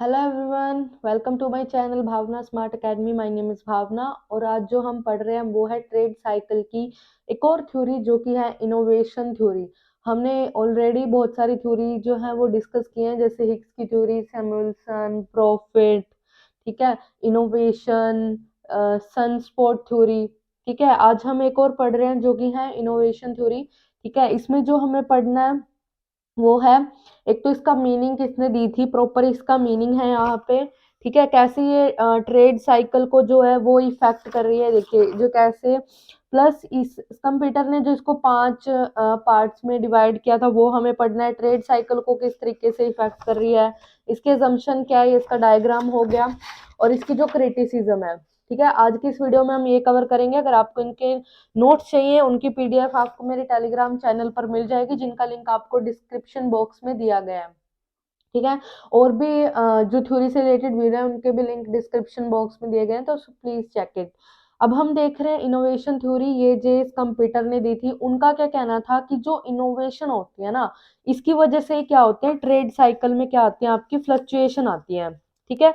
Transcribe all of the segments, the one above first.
Hello everyone, welcome to my channel Bhavana smart academy. My name is Bhavana और आज जो हम पढ़ रहे हैं वो है ट्रेड साइकिल की एक और थ्योरी जो कि है इनोवेशन थ्योरी। हमने ऑलरेडी बहुत सारी थ्योरी जो है वो डिस्कस की हैं, जैसे हिग्स की थ्योरी, सैमुअल्सन, प्रॉफिट, ठीक है, इनोवेशन, सनस्पॉट थ्योरी। ठीक है, आज हम एक और पढ़ रहे हैं जो कि है इनोवेशन थ्योरी। ठीक है, इसमें जो हमें पढ़ना है वो है, एक तो इसका मीनिंग किसने दी थी, प्रॉपर इसका मीनिंग है यहाँ पे। ठीक है, कैसे ये ट्रेड साइकिल को जो है वो इफेक्ट कर रही है, देखिए जो कैसे। प्लस इस कंप्यूटर ने जो इसको 5 पार्ट्स में डिवाइड किया था वो हमें पढ़ना है, ट्रेड साइकिल को किस तरीके से इफेक्ट कर रही है, इसके assumption क्या है, इसका डायग्राम हो गया और इसकी जो क्रिटिसिज्म है। ठीक है, आज की इस वीडियो में हम ये कवर करेंगे। अगर आपको इनके नोट्स चाहिए उनकी पीडीएफ आपको मेरे टेलीग्राम चैनल पर मिल जाएगी, जिनका लिंक आपको डिस्क्रिप्शन बॉक्स में दिया गया है। ठीक है, और भी जो थ्योरी से रिलेटेड वीडियो है उनके भी लिंक डिस्क्रिप्शन बॉक्स में दिए गए हैं, तो प्लीज चेक इट। अब हम देख रहे हैं इनोवेशन थ्योरी, ये जेस कंप्यूटर ने दी थी। उनका क्या कहना था कि जो इनोवेशन होती है ना, इसकी वजह से क्या होते हैं, ट्रेड साइकिल में क्या आती है, आपकी फ्लक्चुएशन आती है। ठीक है,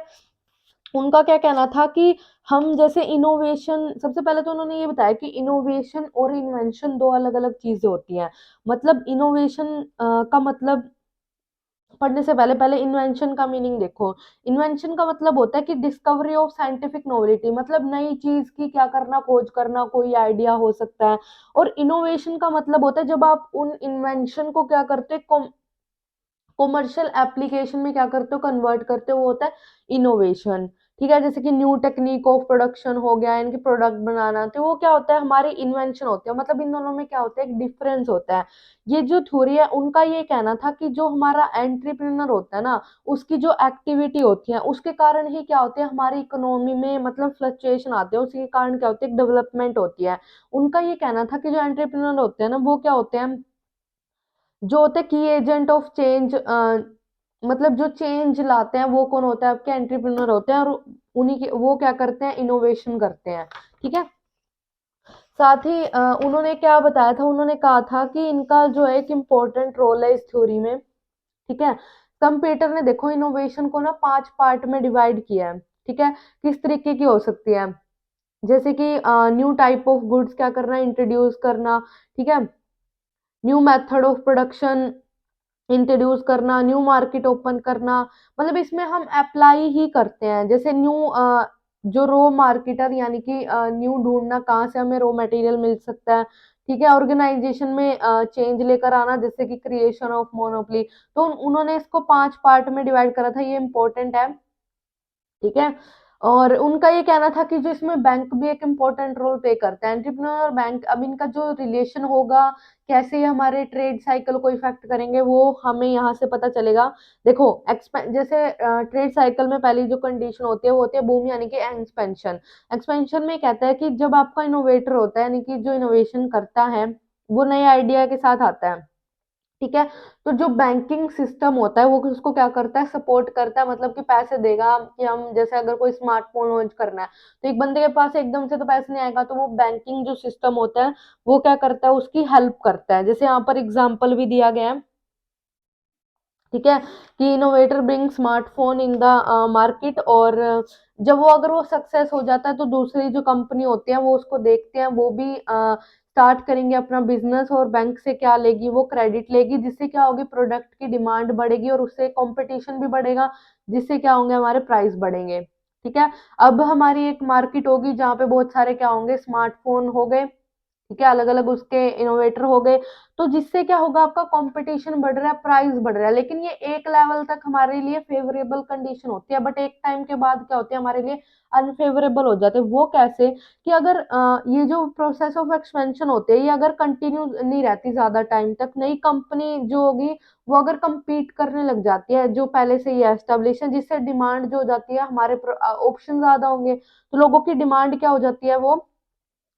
उनका क्या कहना था कि हम जैसे इनोवेशन, सबसे पहले तो उन्होंने ये बताया कि इनोवेशन और इन्वेंशन दो अलग अलग चीजें होती हैं। मतलब इनोवेशन का मतलब पढ़ने से पहले पहले इन्वेंशन का मीनिंग देखो। इन्वेंशन का मतलब होता है कि डिस्कवरी ऑफ साइंटिफिक नोवेलिटी, मतलब नई चीज की क्या करना, खोज करना, कोई आइडिया हो सकता है। और इनोवेशन का मतलब होता है जब आप उन इन्वेंशन को क्या करते हो, कॉमर्शियल एप्लीकेशन में क्या करते हो, कन्वर्ट करते हो, वो होता है इनोवेशन। ठीक है, जैसे कि न्यू टेक्निक ऑफ प्रोडक्शन हो गया, इनके प्रोडक्ट बनाना, तो वो क्या होता है, हमारी इन्वेंशन होती है। मतलब इन दोनों में क्या होता है, एक डिफरेंस होता है। ये जो थ्योरी है उनका ये कहना था कि जो हमारा एंटरप्रेन्योर होता है ना, उसकी जो एक्टिविटी होती है उसके कारण ही क्या होती है, हमारी इकोनॉमी में मतलब फ्लक्चुएशन आते हैं, उसके कारण क्या होती है, डेवलपमेंट होती है। उनका ये कहना था कि जो एंटरप्रेन्योर होते हैं ना वो क्या होते हैं, जो होते हैं की एजेंट ऑफ चेंज, मतलब जो चेंज लाते हैं वो कौन होता है, आपके एंटरप्रेन्योर होते हैं। और उन्हीं के वो क्या करते हैं, इनोवेशन करते हैं। ठीक है, साथ ही उन्होंने क्या बताया था, उन्होंने कहा था कि इनका जो है एक इम्पोर्टेंट रोल है इस थ्योरी में। ठीक है, कंप्यूटर ने देखो इनोवेशन को ना 5 पार्ट में डिवाइड किया है। ठीक है, किस तरीके की हो सकती है, जैसे कि न्यू टाइप ऑफ गुड्स क्या करना, इंट्रोड्यूस करना। ठीक है, new method of production introduce करना, न्यू मार्केट ओपन करना। मतलब इसमें हम अप्लाई ही करते हैं, जैसे न्यू जो रो मार्केटर, यानी कि न्यू ढूंढना कहाँ से हमें रो मटेरियल मिल सकता है। ठीक है, ऑर्गेनाइजेशन में चेंज लेकर आना, जैसे कि क्रिएशन ऑफ मोनोपोली। तो उन्होंने इसको 5 पार्ट में डिवाइड करा था, ये इंपॉर्टेंट है। ठीक है, और उनका ये कहना था कि जो इसमें बैंक भी एक इम्पोर्टेंट रोल प्ले करता है, एंटरप्रेन्योर और बैंक। अब इनका जो रिलेशन होगा, कैसे ये हमारे ट्रेड साइकिल को इफेक्ट करेंगे, वो हमें यहाँ से पता चलेगा। देखो जैसे ट्रेड साइकिल में पहली जो कंडीशन होती है वो होती है बूम, यानी कि एक्सपेंशन। एक्सपेंशन में कहता है कि जब आपका इनोवेटर होता है, यानी कि जो इनोवेशन करता है, वो नए आइडिया के साथ आता है। ठीक है, तो जो बैंकिंग सिस्टम होता है वो उसको क्या करता है, सपोर्ट करता है, मतलब कि पैसे देगा। कि हम जैसे अगर कोई स्मार्टफोन लॉन्च करना है तो एक बंदे के पास एकदम से तो पैसे नहीं आएगा, तो वो बैंकिंग जो सिस्टम होता है वो क्या करता है, उसकी हेल्प करता है। जैसे यहाँ पर एग्जाम्पल भी दिया गया है। ठीक है, कि innovator bring smartphone in the market, और जब वो अगर वो सक्सेस हो जाता है तो दूसरी जो कंपनी होती है वो उसको देखते हैं, वो भी स्टार्ट करेंगे अपना बिजनेस, और बैंक से क्या लेगी, वो क्रेडिट लेगी, जिससे क्या होगी, प्रोडक्ट की डिमांड बढ़ेगी और उससे कंपटीशन भी बढ़ेगा, जिससे क्या होंगे, हमारे प्राइस बढ़ेंगे। ठीक है, अब हमारी एक मार्केट होगी जहाँ पे बहुत सारे क्या होंगे, स्मार्टफोन हो गए। ठीक है, अलग अलग उसके इनोवेटर हो गए, तो जिससे क्या होगा, आपका कंपटीशन बढ़ रहा है, प्राइस बढ़ रहा है। लेकिन ये एक लेवल तक हमारे लिए फेवरेबल कंडीशन होती है, बट एक टाइम के बाद क्या होती है, हमारे लिए अनफेवरेबल हो जाते हैं। वो कैसे, कि अगर ये जो प्रोसेस ऑफ एक्सपेंशन होते हैं ये अगर कंटिन्यू नहीं रहती ज्यादा टाइम तक, नई कंपनी जो होगी वो अगर compete करने लग जाती है जो पहले से ही एस्टेब्लिश है, जिससे डिमांड जो हो जाती है, हमारे ऑप्शन ज्यादा होंगे, तो लोगों की डिमांड क्या हो जाती है, वो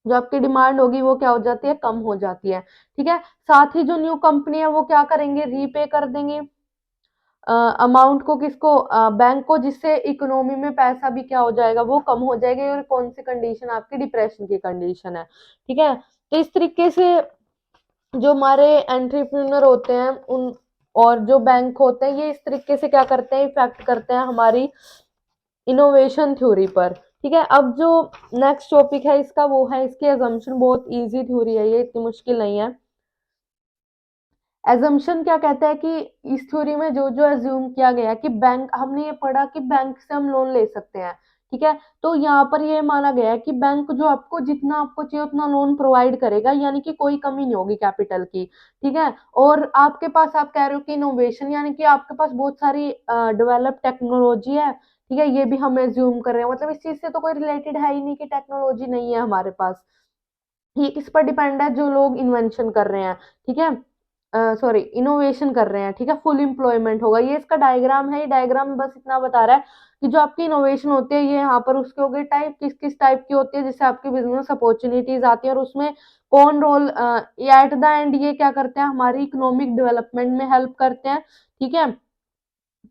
जो आपकी डिमांड होगी वो क्या हो जाती है, कम हो जाती है। ठीक है, साथ ही जो न्यू कंपनी है वो क्या करेंगे, रीपे कर देंगे अमाउंट को, किसको, बैंक को, जिससे इकोनॉमी में पैसा भी क्या हो जाएगा, वो कम हो जाएगा। और कौन सी कंडीशन, आपकी डिप्रेशन की कंडीशन है। ठीक है, तो इस तरीके से जो हमारे एंटरप्रेन्योर होते हैं उन और जो बैंक होते हैं ये इस तरीके से क्या करते हैं, इफेक्ट करते हैं हमारी इनोवेशन थ्योरी पर। ठीक है, अब जो नेक्स्ट टॉपिक है इसका वो है इसकी एजम्पशन। बहुत इजी थ्योरी है ये, इतनी मुश्किल नहीं है। एजम्पशन क्या कहता है कि इस थ्योरी में जो जो एज्यूम किया गया है कि बैंक, हमने ये पढ़ा कि बैंक से हम लोन ले सकते हैं। ठीक है, तो यहाँ पर ये माना गया है कि बैंक जो आपको जितना आपको चाहिए उतना लोन प्रोवाइड करेगा, यानी कि कोई कमी नहीं होगी कैपिटल की। ठीक है, और आपके पास, आप कह रहे हो कि इनोवेशन, यानी कि आपके पास बहुत सारी डेवलप टेक्नोलॉजी है। ठीक है, ये भी हम एज्यूम कर रहे हैं, मतलब इस चीज से तो कोई रिलेटेड है ही नहीं कि टेक्नोलॉजी नहीं है हमारे पास। ये किस पर डिपेंड है, जो लोग इन्वेंशन कर रहे हैं। ठीक है, सॉरी, इनोवेशन कर रहे हैं। ठीक है, फुल एम्प्लॉयमेंट होगा। ये इसका डायग्राम है, ये डायग्राम बस इतना बता रहा है कि जो आपकी इनोवेशन होती है ये यहाँ पर उसके हो गए टाइप, किस किस टाइप की होती है जिससे आपकी बिजनेस अपॉर्चुनिटीज आती है, और उसमें कौन रोल, एट द एंड ये क्या करते हैं, हमारी इकोनॉमिक डेवलपमेंट में हेल्प करते हैं। ठीक है,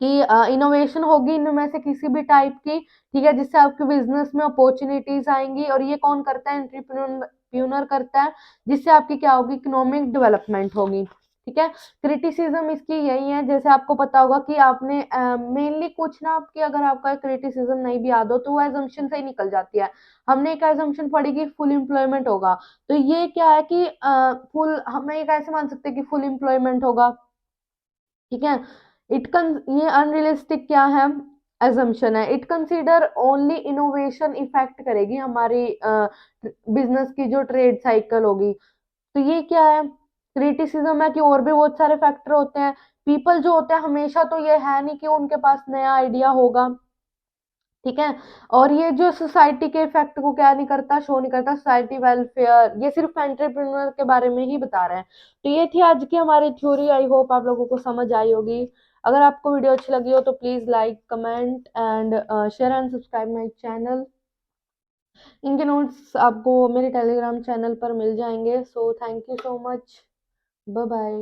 कि इनोवेशन होगी इनमें से किसी भी टाइप की। ठीक है, जिससे आपके बिजनेस में अपॉर्चुनिटीज आएंगी, और ये कौन करता है, एंटरप्रेन्योर करता है, जिससे आपकी क्या होगी, इकोनॉमिक डेवलपमेंट होगी। ठीक है, क्रिटिसिज्म इसकी यही है, जैसे आपको पता होगा कि आपने मेनली कुछ ना, आपकी अगर आपका क्रिटिसिज्म नहीं भी याद हो तो वो एजम्पशन से ही निकल जाती है। हमने एक एजम्पशन पढ़ी कि फुल एम्प्लॉयमेंट होगा, तो ये क्या है कि फुल, हमें ये कैसे मान सकते हैं कि फुल एम्प्लॉयमेंट होगा। ठीक है, इट कन ये अनरियलिस्टिक क्या है, एजम्पशन है। It consider only innovation effect करेगी हमारी बिजनेस की जो ट्रेड साइकिल होगी। तो ये क्या है, क्रिटिसिज्म है कि और भी बहुत सारे फैक्टर होते हैं। पीपल जो होते हैं हमेशा तो ये है नहीं कि उनके पास नया आइडिया होगा। ठीक है, और ये जो सोसाइटी के इफेक्ट को क्या नहीं करता, शो नहीं करता, सोसाइटी वेलफेयर, ये सिर्फ एंटरप्रेन्योर के बारे में ही बता रहे हैं। तो ये थी आज की हमारी थ्योरी, आई होप आप लोगों को समझ आई होगी। अगर आपको वीडियो अच्छी लगी हो तो please like, comment and share and subscribe my channel. इनके नोट्स आपको मेरे टेलीग्राम चैनल पर मिल जाएंगे। So thank you so much, bye bye.